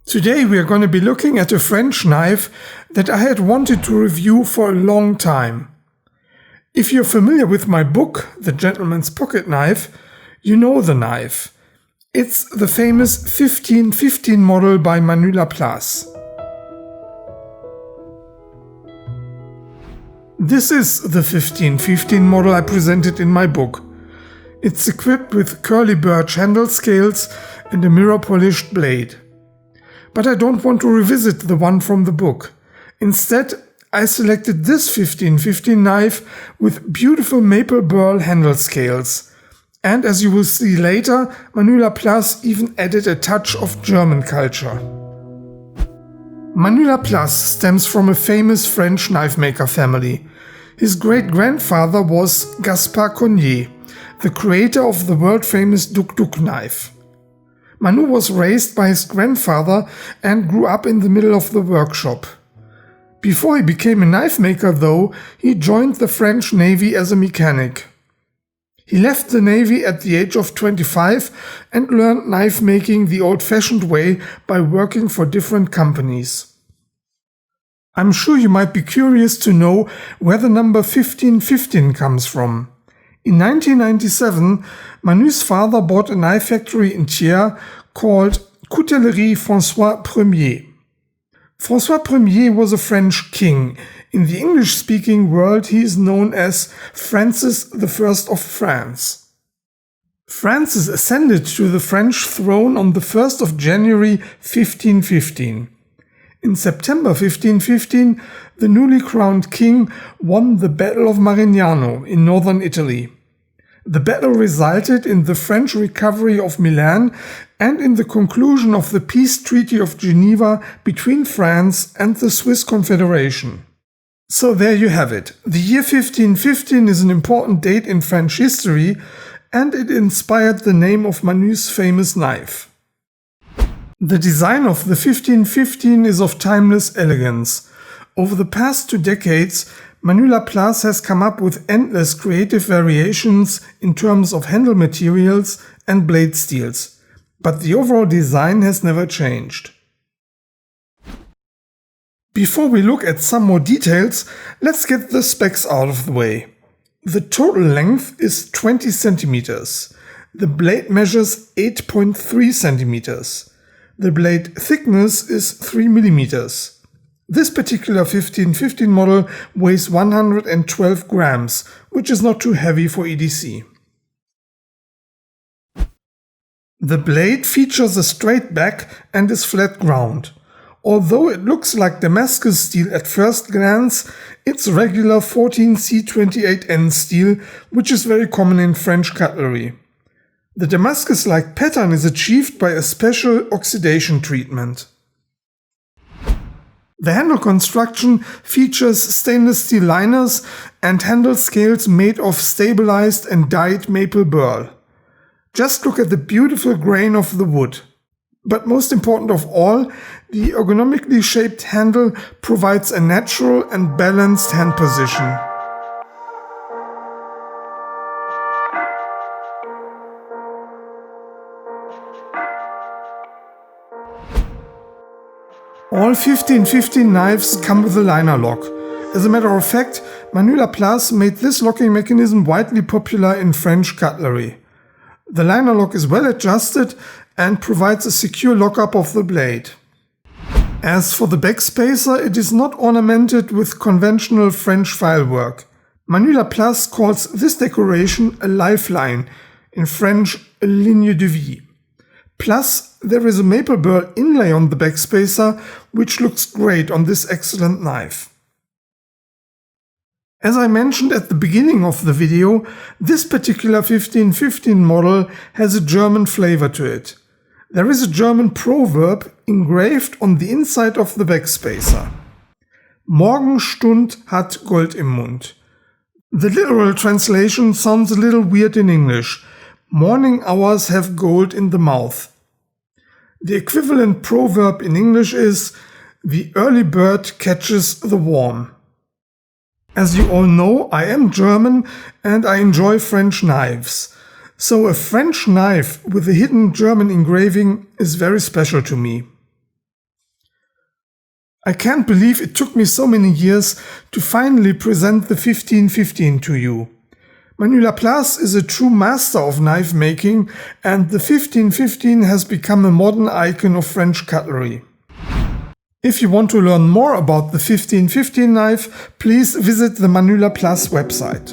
Today we are going to be looking at a French knife that I had wanted to review for a long time. If you're familiar with my book, The Gentleman's Pocket Knife, you know the knife. It's the famous 1515 model by Manu Laplace. This is the 1515 model I presented in my book. It's equipped with curly birch handle scales and a mirror-polished blade. But I don't want to revisit the one from the book. Instead, I selected this 1515 knife with beautiful maple burl handle scales. And as you will see later, Manu Laplace even added a touch of German culture. Manu Laplace stems from a famous French knife maker family. His great-grandfather was Gaspard Cogniet, the creator of the world-famous Duk-Duk knife. Manu was raised by his grandfather and grew up in the middle of the workshop. Before he became a knife maker, though, he joined the French Navy as a mechanic. He left the Navy at the age of 25 and learned knife making the old-fashioned way by working for different companies. I'm sure you might be curious to know where the number 1515 comes from. In 1997, Manu's father bought a knife factory in Thiers called Coutellerie François Ier. François Ier was a French king. In the English-speaking world, he is known as Francis I of France. Francis ascended to the French throne on the 1st of January 1515. In September 1515, the newly crowned king won the Battle of Marignano in northern Italy. The battle resulted in the French recovery of Milan and in the conclusion of the Peace Treaty of Geneva between France and the Swiss Confederation. So there you have it. The year 1515 is an important date in French history, and it inspired the name of Manu's famous knife. The design of the 1515 is of timeless elegance. Over the past 2 decades, Manu Laplace has come up with endless creative variations in terms of handle materials and blade steels, but the overall design has never changed. Before we look at some more details, let's get the specs out of the way. The total length is 20 centimeters. The blade measures 8.3 centimeters. The blade thickness is 3 millimeters. This particular 1515 model weighs 112 grams, which is not too heavy for EDC. The blade features a straight back and is flat ground. Although it looks like Damascus steel at first glance, it's regular 14C28N steel, which is very common in French cutlery. The Damascus-like pattern is achieved by a special oxidation treatment. The handle construction features stainless steel liners and handle scales made of stabilized and dyed maple burl. Just look at the beautiful grain of the wood. But most important of all, the ergonomically shaped handle provides a natural and balanced hand position. All 1515 knives come with a liner lock. As a matter of fact, Manu Laplace made this locking mechanism widely popular in French cutlery. The liner lock is well adjusted and provides a secure lockup of the blade. As for the backspacer, it is not ornamented with conventional French filework. Manu Laplace calls this decoration a lifeline, in French a ligne de vie. Plus, there is a maple burl inlay on the backspacer, which looks great on this excellent knife. As I mentioned at the beginning of the video, this particular 1515 model has a German flavor to it. There is a German proverb engraved on the inside of the backspacer. Morgenstund hat Gold im Mund. The literal translation sounds a little weird in English. Morning hours have gold in the mouth. The equivalent proverb in English is, the early bird catches the worm. As you all know, I am German and I enjoy French knives. So a French knife with a hidden German engraving is very special to me. I can't believe it took me so many years to finally present the 1515 to you. Manu Laplace is a true master of knife making, and the 1515 has become a modern icon of French cutlery. If you want to learn more about the 1515 knife, please visit the Manu Laplace website.